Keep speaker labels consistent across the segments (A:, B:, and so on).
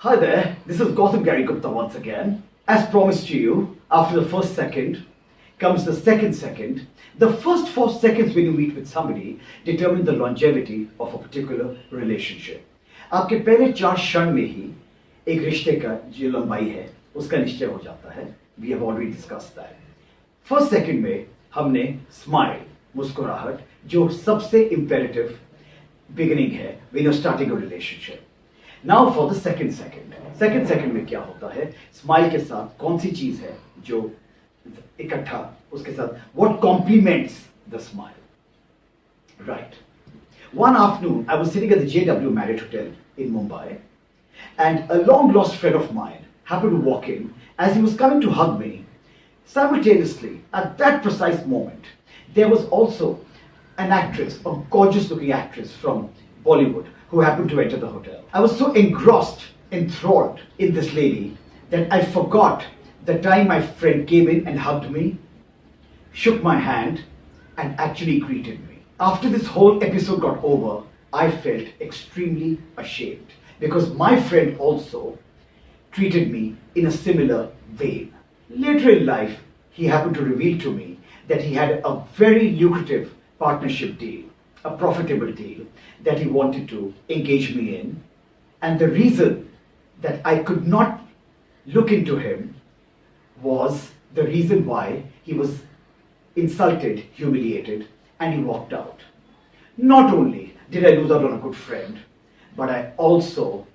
A: Hi there, this is Gautam Garry Guptaa once again. As promised to you, after the first second comes the second second. The first 4 seconds when you meet with somebody determine the longevity of a particular relationship. आपके पहले 4 क्षण में ही एक रिश्ते का जो लंबाई है उसका निश्चय हो जाता है. We have already discussed that. First second में हमने स्माइल, मुस्कुराहट, जो सबसे imperative beginning है when you're starting a relationship. Now for the second second. Second second में क्या होता है? स्माइल के साथ कौन सी चीज है जो इकट्ठा उसके साथ what complements the smile? Right. One afternoon I was sitting at the JW Marriott Hotel in Mumbai, and a long lost friend of mine happened to walk in. As he was coming to hug me, simultaneously at that precise moment there was also an actress, a gorgeous looking actress from Bollywood, who happened to enter the hotel. I was so engrossed, enthralled in this lady that I forgot the time my friend came in and hugged me, shook my hand, and actually greeted me. After this whole episode got over, I felt extremely ashamed because my friend also treated me in a similar vein. Later in life, he happened to reveal to me that he had a very lucrative partnership deal, a profitable deal that he wanted to engage me in. And the reason that I could not look into him was the reason why he was insulted, humiliated, and he walked out. Not only did I lose out on a good friend, but I also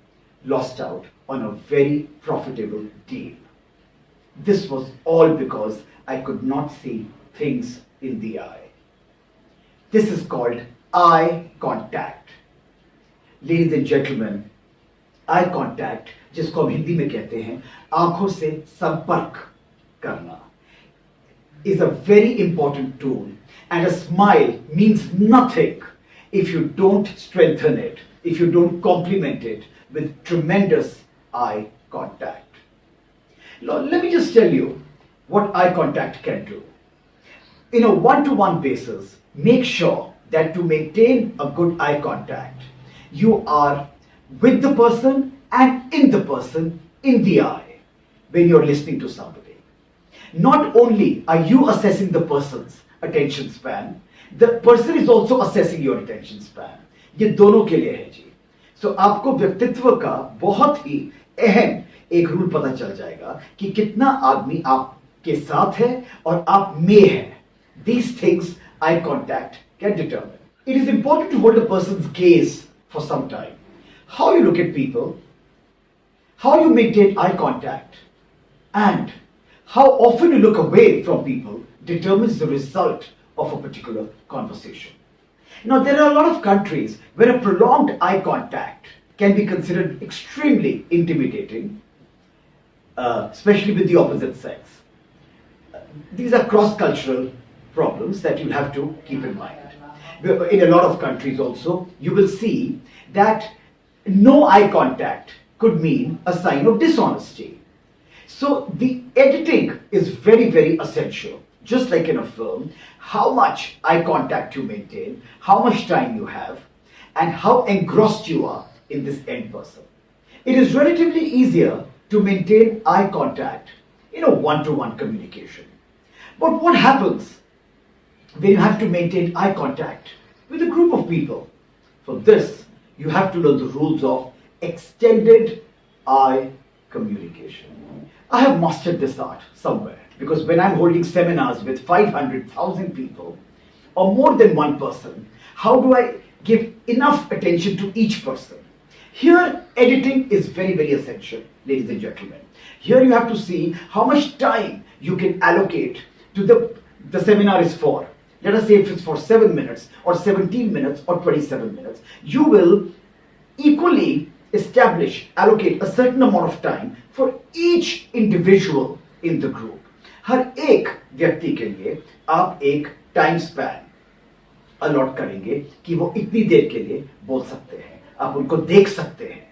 A: lost out on a very profitable deal. This was all because I could not see things in the eye. This is called eye contact. Ladies and gentlemen, eye contact, जिसको हम हिंदी में कहते हैं आंखों से संपर्क करना, is a very important tool, and a smile means nothing if you don't strengthen it, if you don't complement it with tremendous eye contact. Now, let me just tell you what eye contact can do. In a one-to-one basis, make sure that to maintain a good eye contact, you are with the person and in the person in the eye when you're listening to somebody. Not only are you assessing the person's attention span, the person is also assessing your attention span. ये दोनों के लिए है जी. So आपको व्यक्तित्व का बहुत ही अहम एक रूल पता चल जाएगा कि कितना आदमी आपके साथ है और आप में है. These things eye contact can determine. It is important to hold a person's gaze for some time. How you look at people, how you maintain eye contact, and how often you look away from people determines the result of a particular conversation. Now, there are a lot of countries where a prolonged eye contact can be considered extremely intimidating, especially with the opposite sex. These are cross-cultural problems that you'll have to keep in mind. In a lot of countries also, you will see that no eye contact could mean a sign of dishonesty. So the editing is very, very essential. Just like in a film, how much eye contact you maintain, how much time you have, and how engrossed you are in this end person. It is relatively easier to maintain eye contact in a one-to-one communication. But what happens when you have to maintain eye contact with a group of people? For this, you have to learn the rules of extended eye communication. I have mastered this art somewhere because when I'm holding seminars with 500,000 people or more than one person, how do I give enough attention to each person? Here, editing is very, very essential, ladies and gentlemen. Here you have to see how much time you can allocate to the seminar is for. Let us say if it's for 7 minutes or 17 minutes or 27 minutes, you will equally allocate a certain amount of time for each individual in the group. हर एक व्यक्ति के लिए आप एक time span allot करेंगे कि वो इतनी देर के लिए बोल सकते हैं. आप उनको देख सकते हैं,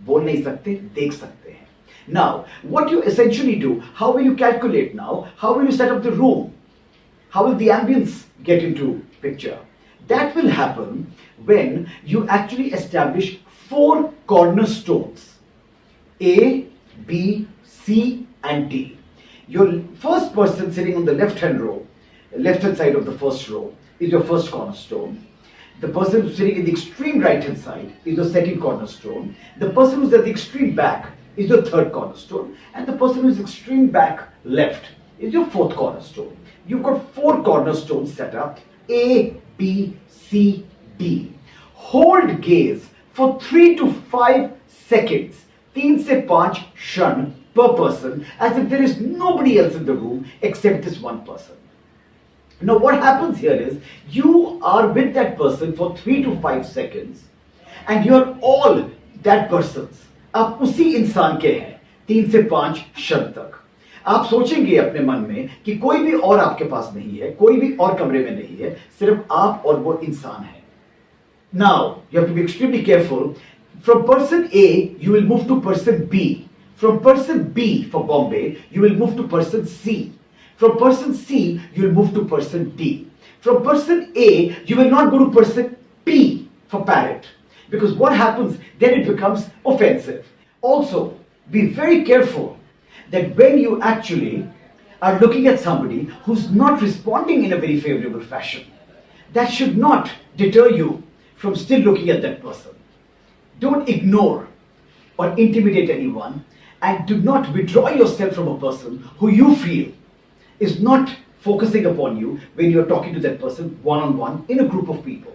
A: बोल नहीं सकते, देख सकते हैं. Now, what you essentially do, how will you calculate now? How will you set up the room? How will the ambience get into picture? That will happen when you actually establish 4 cornerstones A, B, C and D. Your first person sitting on the left-hand side of the first row is your first cornerstone. The person who's sitting in the extreme right-hand side is your second cornerstone. The person who's at the extreme back is your third cornerstone. And the person who's extreme back left is your fourth cornerstone. You've got 4 cornerstones set up, A, B, C, D. Hold gaze for 3 to 5 seconds, 3 से 5 क्षण per person, as if there is nobody else in the room except this one person. Now what happens here is, you are with that person for 3 to 5 seconds and you are all that person's. आप उसी इंसान के हैं 3 से 5 क्षण तक. आप सोचेंगे अपने मन में कि कोई भी और आपके पास नहीं है, कोई भी और कमरे में नहीं है, सिर्फ आप और वो इंसान है. Now you have to be extremely careful. From person A you will move to person B. From person B for Bombay you will move to person C. From person C you will move to person D. From person A you will not go to person P for parrot, because what happens then, it becomes offensive. Also be very careful that when you actually are looking at somebody who's not responding in a very favorable fashion, that should not deter you from still looking at that person. Don't ignore or intimidate anyone, and do not withdraw yourself from a person who you feel is not focusing upon you when you're talking to that person one-on-one in a group of people.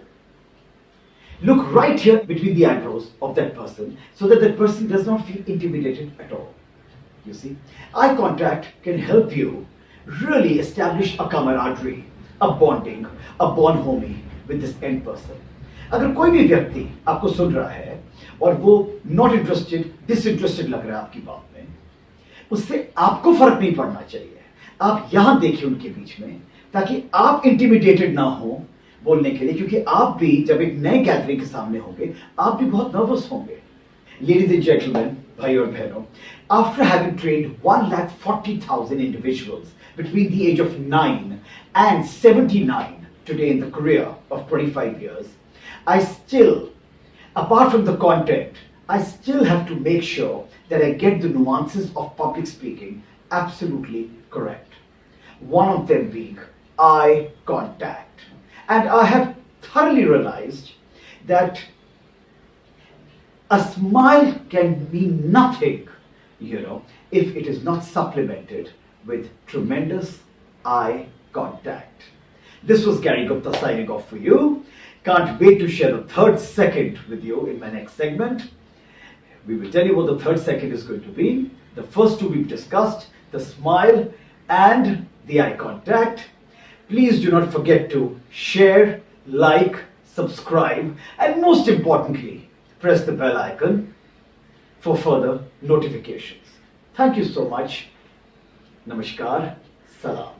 A: Look right here between the eyebrows of that person so that that person does not feel intimidated at all. You see, eye contact can help you really establish a camaraderie, a bonding, a bonhomie with this end person. अगर कोई भी व्यक्ति आपको सुन रहा है और वो not interested, disinterested लग रहा है आपकी बात में, उससे आपको फर्क नहीं पड़ना चाहिए. आप यहां देखिए उनके बीच में, ताकि आप इंटिमिडेटेड ना हो बोलने के लिए, क्योंकि आप भी जब एक नए गैदरिंग के सामने होंगे आप भी बहुत नर्वस होंगे. Ladies and gentlemen, भाई और बहनों, after having trained 1,40,000 individuals between the age of 9 and 79 today in the career of 25 years, I still, apart from the content, I still have to make sure that I get the nuances of public speaking absolutely correct. One of them being eye contact. And I have thoroughly realized that a smile can mean nothing, if it is not supplemented with tremendous eye contact. This was Gary Gupta signing off for you. Can't wait to share the third second with you in my next segment. We will tell you what the third second is going to be. The first two we've discussed, the smile and the eye contact. Please do not forget to share, like, subscribe, and most importantly, press the bell icon for further notifications. Thank you so much. Namaskar. Salam.